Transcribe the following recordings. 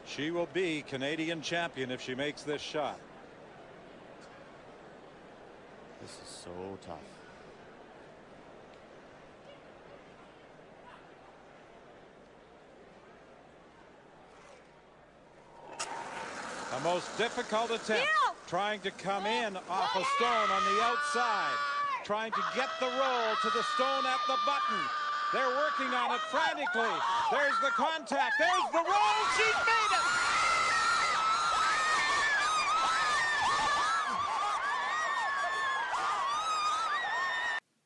She will be Canadian champion if she makes this shot. This is so tough. A most difficult attempt, trying to come in off a stone on the outside, trying to get the roll to the stone at the button. They're working on it frantically. There's the contact. There's the roll. She's made it.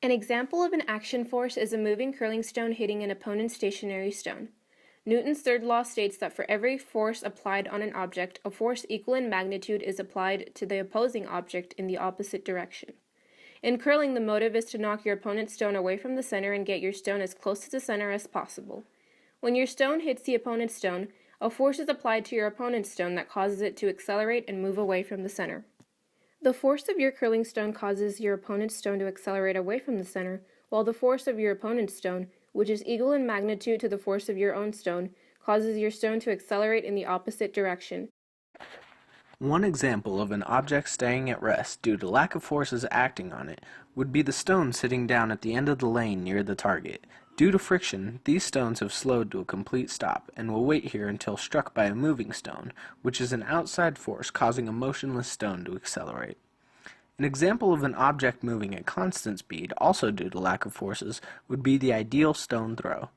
An example of an action force is a moving curling stone hitting an opponent's stationary stone. Newton's third law states that for every force applied on an object, a force equal in magnitude is applied to the opposing object in the opposite direction. In curling, the motive is to knock your opponent's stone away from the center and get your stone as close to the center as possible. When your stone hits the opponent's stone, a force is applied to your opponent's stone that causes it to accelerate and move away from the center. The force of your curling stone causes your opponent's stone to accelerate away from the center, while the force of your opponent's stone, which is equal in magnitude to the force of your own stone, causes your stone to accelerate in the opposite direction. One example of an object staying at rest due to lack of forces acting on it would be the stone sitting down at the end of the lane near the target. Due to friction, these stones have slowed to a complete stop and will wait here until struck by a moving stone, which is an outside force causing a motionless stone to accelerate. An example of an object moving at constant speed, also due to lack of forces, would be the ideal stone throw.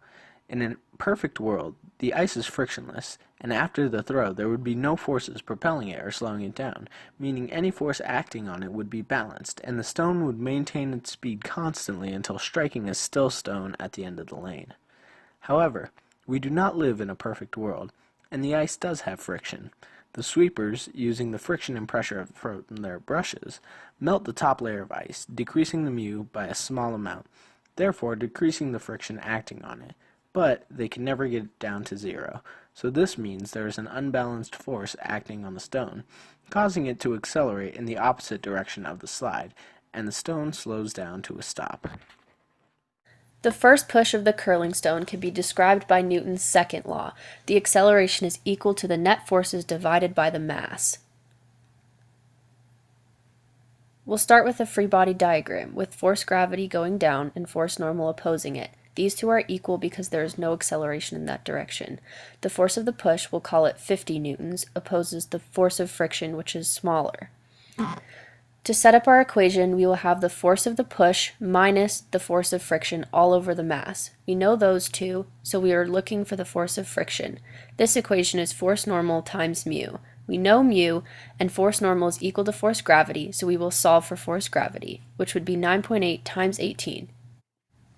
In a perfect world, the ice is frictionless, and after the throw there would be no forces propelling it or slowing it down, meaning any force acting on it would be balanced, and the stone would maintain its speed constantly until striking a still stone at the end of the lane. However, we do not live in a perfect world, and the ice does have friction. The sweepers, using the friction and pressure from their brushes, melt the top layer of ice, decreasing the mu by a small amount, therefore decreasing the friction acting on it. But they can never get it down to zero, so this means there is an unbalanced force acting on the stone, causing it to accelerate in the opposite direction of the slide, and the stone slows down to a stop. The first push of the curling stone can be described by Newton's second law. The acceleration is equal to the net forces divided by the mass. We'll start with a free body diagram, with force gravity going down and force normal opposing it. These two are equal because there is no acceleration in that direction. The force of the push, we'll call it 50 newtons, opposes the force of friction, which is smaller. To set up our equation, we will have the force of the push minus the force of friction all over the mass. We know those two, so we are looking for the force of friction. This equation is force normal times mu. We know mu, and force normal is equal to force gravity, so we will solve for force gravity, which would be 9.8 times 18.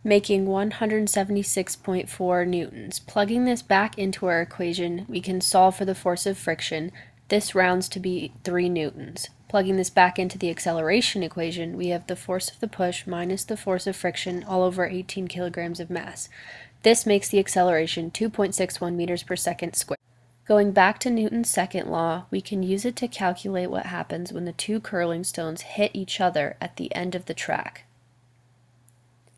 Making 176.4 newtons. Plugging this back into our equation, we can solve for the force of friction. This rounds to be 3 newtons. Plugging this back into the acceleration equation, we have the force of the push minus the force of friction all over 18 kilograms of mass. This makes the acceleration 2.61 meters per second squared. Going back to Newton's second law, we can use it to calculate what happens when the two curling stones hit each other at the end of the track.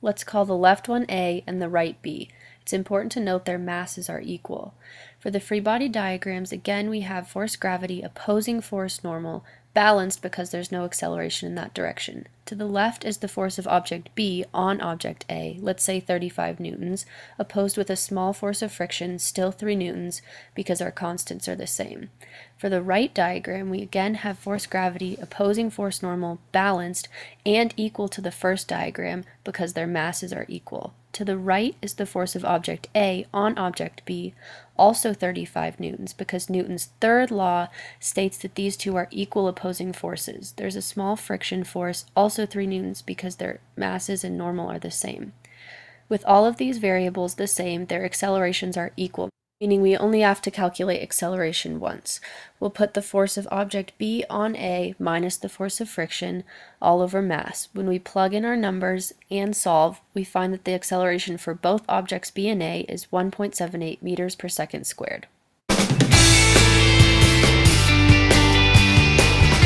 Let's call the left one A and the right B. It's important to note their masses are equal. For the free body diagrams, again we have force gravity opposing force normal, balanced because there's no acceleration in that direction. To the left is the force of object B on object A, let's say 35 newtons, opposed with a small force of friction, still 3 newtons, because our constants are the same. For the right diagram, we again have force gravity opposing force normal, balanced, and equal to the first diagram because their masses are equal. To the right is the force of object A on object B, also 35 newtons, because Newton's third law states that these two are equal opposing forces. There's a small friction force, also 3 newtons, because their masses and normal are the same. With all of these variables the same, their accelerations are equal, meaning we only have to calculate acceleration once. We'll put the force of object B on A minus the force of friction all over mass. When we plug in our numbers and solve, we find that the acceleration for both objects B and A is 1.78 meters per second squared.